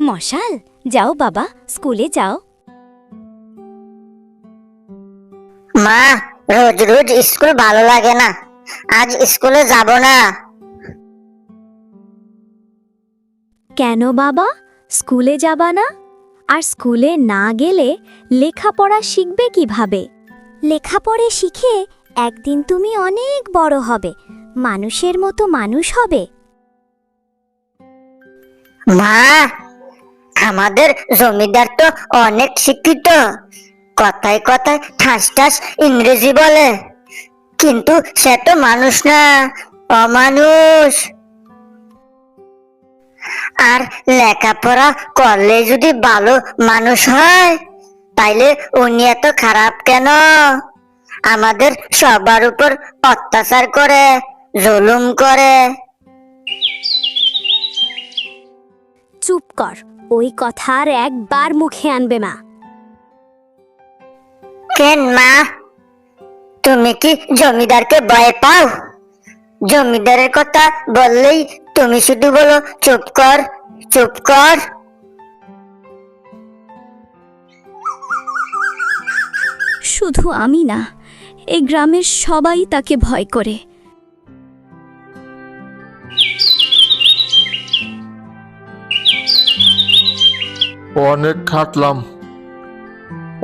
মশাল, যাও বাবা, স্কুলে যাও। মা, রোজ রোজ স্কুল ভালো লাগে না, আজ স্কুলে যাব না। কেন বাবা, স্কুলে যাবা না? আর স্কুলে না গেলে লেখাপড়া শিখবে কিভাবে? লেখাপড়ে শিখে একদিন তুমি অনেক বড় হবে, মানুষের মতো মানুষ হবে। মা, আমাদের জমিদার তো অনেক শিক্ষিত, কথায় কথায় ঠাস ঠাস ইংরেজি বলে, কিন্তু সে তো মানুষ না, অমানুষ। আর লেখাপড়া করলে যদি ভালো মানুষ হয়, তাইলে উনি এত খারাপ কেন? আমাদের সবার উপর অত্যাচার করে, জুলুম করে। চুপ কর, ওই কথা আর একবার মুখে আনবে মা। কেন মা, তুমি কি জমিদারকে ভয় পাও? জমিদারের কথা বললেই তুমি শুধু বলো চুপ কর, চুপ কর। শুধু আমি না, এই গ্রামের সবাই তাকে ভয় করে। অনেক খাটলাম,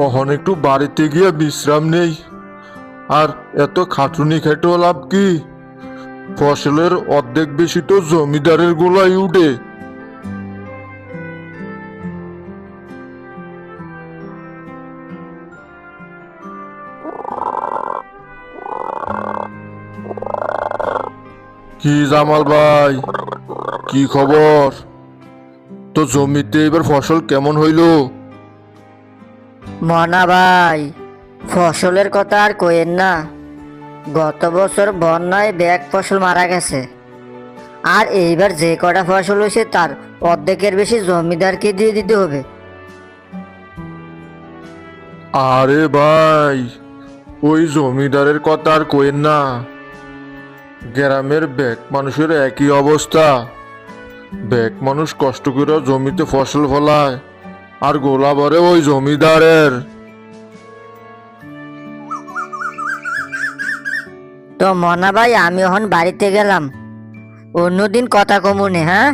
এখন একটু বাড়িতে গিয়ে বিশ্রাম নেই। আর এত খাটুনি খেটেও লাভ কি? ফসলের অর্ধেক বেশি তো জমিদারের গোলায় উঠে। কি জামাল ভাই, কি খবর? তো জমিতে এবার ফসল কেমন হইল? মনা ভাই, ফসলের কথা আর কইেন না। গত বছর বন্যায় ব্যাগ ফসল মারা গেছে, আর এইবার যে কটা ফসল হয়েছে তার অর্ধেকের বেশি জমিদারকে দিয়ে দিতে হবে। আরে ভাই, ওই জমিদারের কথা আর কইেন না। গ্রামের ব্যাক মানুষের একই অবস্থা। ব্যাক মানুষ কষ্ট করে জমিতে ফসল ফলায়, আর গোলা ভরে ওই জমিদারের। তো মনা ভাই, আমি এখন বাড়িতে গেলাম, অন্যদিন কথা কমুনে। হ্যাঁ,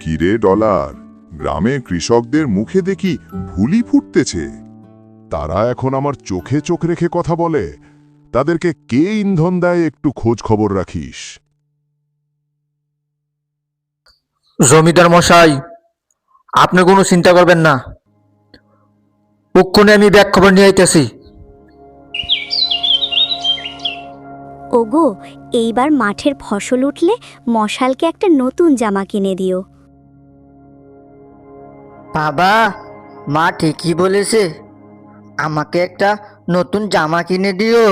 কিরে ডলার, গ্রামে কৃষকদের মুখে দেখি ভুলি ফুটতেছে। তারা এখন আমার চোখে চোখ রেখে কথা বলে। তাদেরকে কে ইন্ধন দেয় একটু খোঁজ খবর রাখিস। জমিদার মশাই, আপনি কোনো চিন্তা করবেন না, ওক্ষণে আমি ব্যাক খবর নিয়ে আইতেছি। ওগো, এইবার মাঠের ফসল উঠলে মশালকে একটা নতুন জামা কিনে দিও। বাবা, মা ঠিকই বলেছে, আমাকে একটা নতুন জামা কিনে দিও।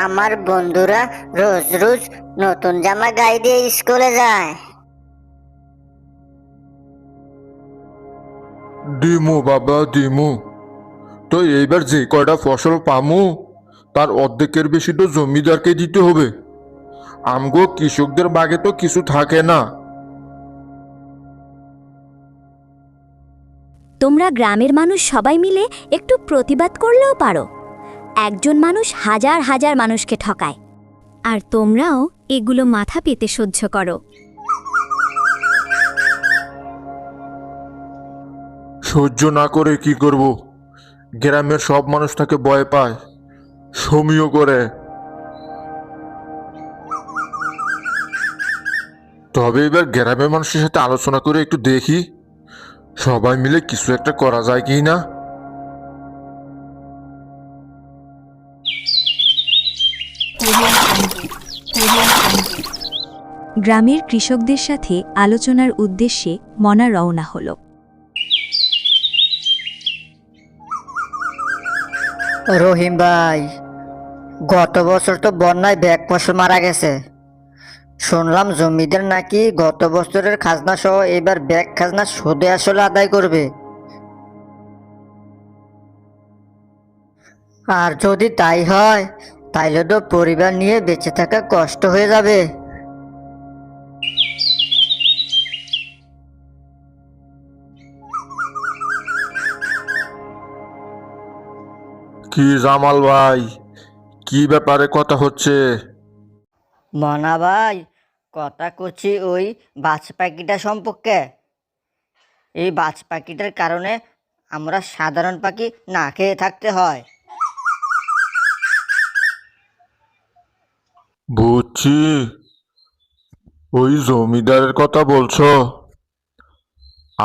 আমার বন্ধুরা রোজ রোজ নতুন জামা গায়ে দিয়ে স্কুলে যায়। দিমু বাবা, দিমু। তো এইবার যে কয়টা ফসল পামু তার অর্ধেকের বেশি তো জমিদারকে দিতে হবে। আমগো কৃষকদের বাগে তো কিছু থাকে না। তোমরা গ্রামের মানুষ সবাই মিলে একটু প্রতিবাদ করলেও পারো। একজন মানুষ হাজার হাজার মানুষকে ঠকায়, আর তোমরাও এগুলো মাথা পেতে সহ্য করো। সহ্য না করে কি করব? গ্রামের সব মানুষ তাকে ভয় পায়, সমীহ করে। তবে এবার গ্রামের মানুষের সাথে আলোচনা করে একটু দেখি সবাই মিলে কিছু একটা করা যায় কি না। গ্রামের কৃষকদের সাথে আলোচনার উদ্দেশ্যে মনা রওনা হল। রহিম ভাই, গত বছর তো বন্যায় ব্যাগ ফসল মারা গেছে, শুনলাম জমিদার নাকি গত বছরের খাজনা সহ এবার ব্যাগ খাজনা সুদে আসলে আদায় করবে। আর যদি তাই হয় তাইলে তো পরিবার নিয়ে বেঁচে থাকা কষ্ট হয়ে যাবে। কি জামাল ভাই, কি ব্যাপারে কথা হচ্ছে? মনা ভাই, কথা করছি ওই বাজ পাখিটা সম্পর্কে। এই বাজ পাখিটার কারণে আমরা সাধারণ পাখি না খেয়ে থাকতে হয়। বুঝছি, ওই জমিদারের কথা বলছো।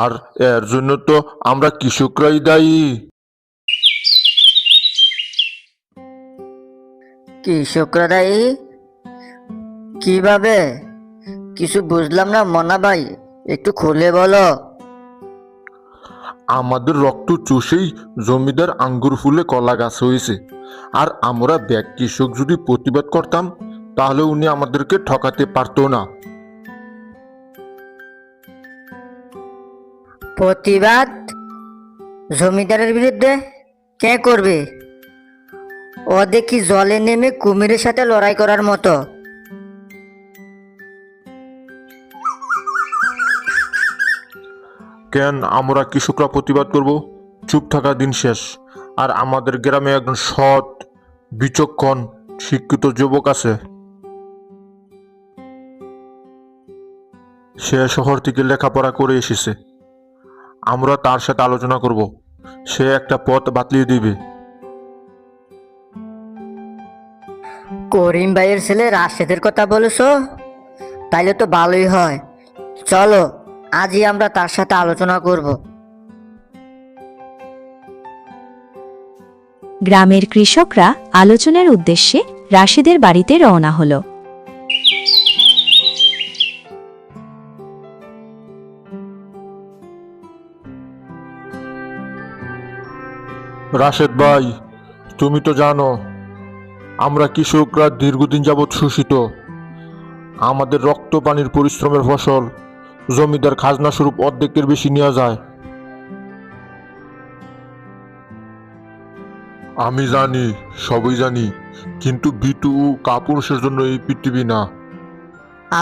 আর এর জন্য তো আমরা কৃষকরাই দায়ী। কৃষকরা দায়ী? কিভাবে? কিছু বুঝলাম না মনা ভাই, একটু খুলে বলো। আমাদের রক্ত চষেই জমিদার আঙ্গুর ফুলে কলা গাছ হয়েছে। আর আমরা ব্যাগ কৃষক যদি প্রতিবাদ করতাম তাহলে উনি আমাদেরকে ঠকাতে পারতো না। প্রতিবাদ জমিদারের বিরুদ্ধে কে করবে? ও দেখি জলে নেমে কুমিরের সাথে লড়াই করার মতো। কেন আমরা কৃষকরা প্রতিবাদ করব? চুপ থাকা দিন শেষ। আর আমাদের গ্রামে একজন সৎ, বিচক্ষণ, শিক্ষিত যুবক আছে। সে শহর থেকে লেখাপড়া করে এসেছে। আমরা তার সাথে আলোচনা করব। সে একটা পথ বাতলিয়ে দিবে। করিম ভাইয়ের ছেলে রাশেদের কথা বলেছো? তাইলে তো ভালোই হয়। চলো আজই আমরা তার সাথে আলোচনা করব। গ্রামের কৃষকরা আলোচনার উদ্দেশ্যে রাশেদের বাড়িতে রওনা হলো। রাশেদ ভাই, তুমি তো জানো আমরা কৃষকরা দীর্ঘদিন যাবৎ শোষিত। আমাদের রক্ত পানির পরিশ্রমের ফসল জমিদার খাজনা স্বরূপ অর্ধেকের বেশি নেওয়া যায়। আমি জানি, সবই জানি, কিন্তু বিটু ও কাপুরুষের জন্য এই পৃথিবী না।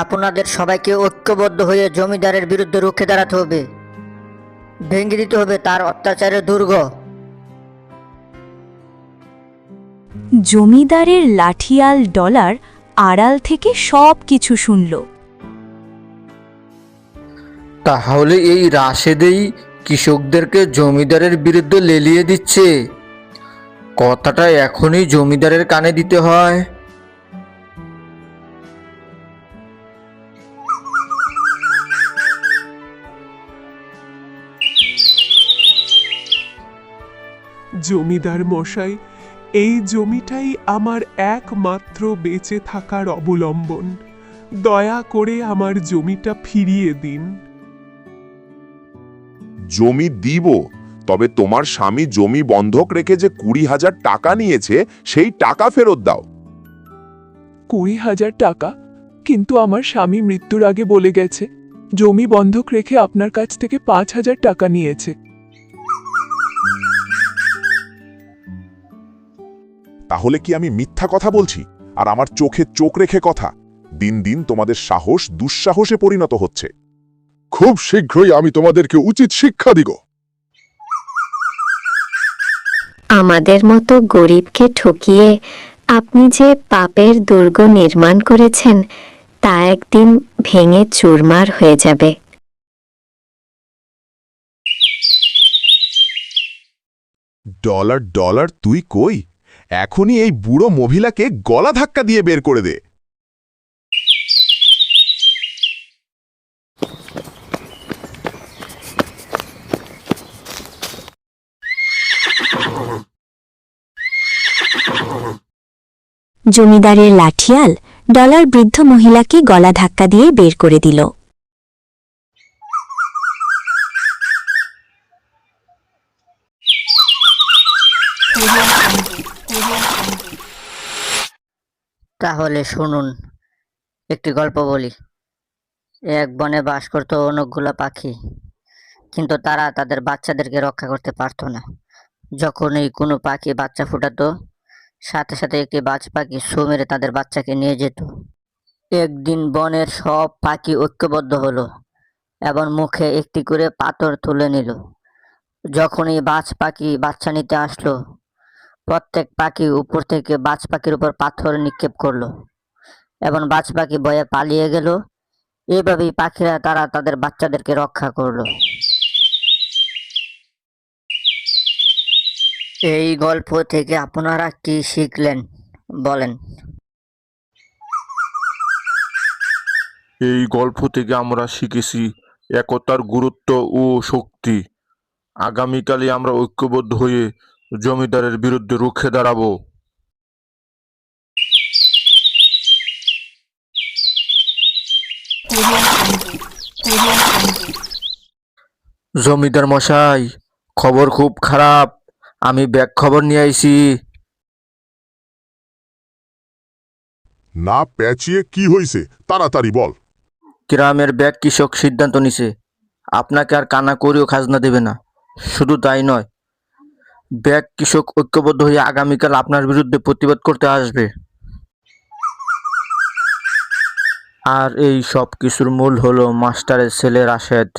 আপনাদের সবাইকে ঐক্যবদ্ধ হয়ে জমিদারের বিরুদ্ধে রুখে দাঁড়াতে হবে। ভেঙে দিতে হবে তার অত্যাচারের দুর্গ। জমিদারের লাঠিয়াল ডলার আড়াল থেকে সব কিছু শুনল। তাহলে এই রাশেদেই কৃষকদেরকে জমিদারের বিরুদ্ধে লেলিয়ে দিচ্ছে। কথাটা এখনই জমিদারের কানে দিতে হয়। জমিদার মশাই, এই জমিটাই আমার একমাত্র বেঁচে থাকার অবলম্বন। দয়া করে আমার জমিটা ফিরিয়ে দিন। জমি দিব, তবে তোমার স্বামী জমি বন্ধক রেখে যে 20,000 টাকা নিয়েছে সেই টাকা ফেরত দাও। 20,000 টাকা? কিন্তু আমার স্বামী মৃত্যুর আগে বলে গেছে জমি বন্ধক রেখে আপনার কাছ থেকে 5,000 টাকা নিয়েছে। তাহলে কি আমি মিথ্যা কথা বলছি? আর আমার চোখে চোখ রেখে কথা? দিন দিন তোমাদের সাহস দুঃসাহসে পরিণত হচ্ছে। খুব শীঘ্রই আমি তোমাদেরকে উচিত শিক্ষা দিব। আমাদের মতো গরিবকে ঠকিয়ে আপনি যে পাপের দুর্গ নির্মাণ করেছেন তা একদিন ভেঙে চুরমার হয়ে যাবে। ডলার ডলার তুই কই? এখনই এই বুড়ো মহিলাকে গলা ধাক্কা দিয়ে বের করে দে। জমিদারের লাঠিয়াল ডলার বৃদ্ধ মহিলাকে গলা ধাক্কা দিয়ে বের করে দিল। তাহলে শুনুন, একটি গল্প বলি। এক বনে বাস করতো অনেকগুলা পাখি, কিন্তু তারা তাদের বাচ্চাদেরকে রক্ষা করতে পারতো না। যখনই কোনো পাখি বাচ্চা ফোটাতো, সাথে সাথে একটি বাজ পাখি ছোঁ মেরে তাদের বাচ্চাকে নিয়ে যেত। একদিন বনের সব পাখি ঐক্যবদ্ধ হলো এবং মুখে একটি করে পাথর তুলে নিল। যখনই বাজ পাখি বাচ্চা নিতে আসলো, প্রত্যেক পাখি উপর থেকে বাজ পাখির উপর পাথর নিক্ষেপ করলো এবং বাজ পাখি ভয়ে পালিয়ে গেল। এভাবেই পাখিরা তারা তাদের বাচ্চাদেরকে রক্ষা করলো। এই গল্প থেকে আপনারা কি শিখলেন বলেন? এই গল্প থেকে আমরা শিখেছি একতার গুরুত্ব ও শক্তি। আগামীকালে আমরা ঐক্যবদ্ধ হয়ে জমিদারের বিরুদ্ধে রুখে দাঁড়াবো। জমিদার মশাই, খবর খুব খারাপ। আমি ব্যাক খবর নিয়ে আইছি। না পেঁচিয়ে কি হইছে তাড়াতাড়ি বল। গ্রামের ব্যাক কৃষক সিদ্ধান্ত নিছে আপনাকে আর কানা করেও খাজনা দেবে না। শুধু তাই নয়, ব্যাক কৃষক ঐক্যবদ্ধ হয়ে আগামীকাল আপনার বিরুদ্ধে প্রতিবাদ করতে আসবে। আর এই সব কিছুর মূল হলো মাস্টারের ছেলে রাশেদ।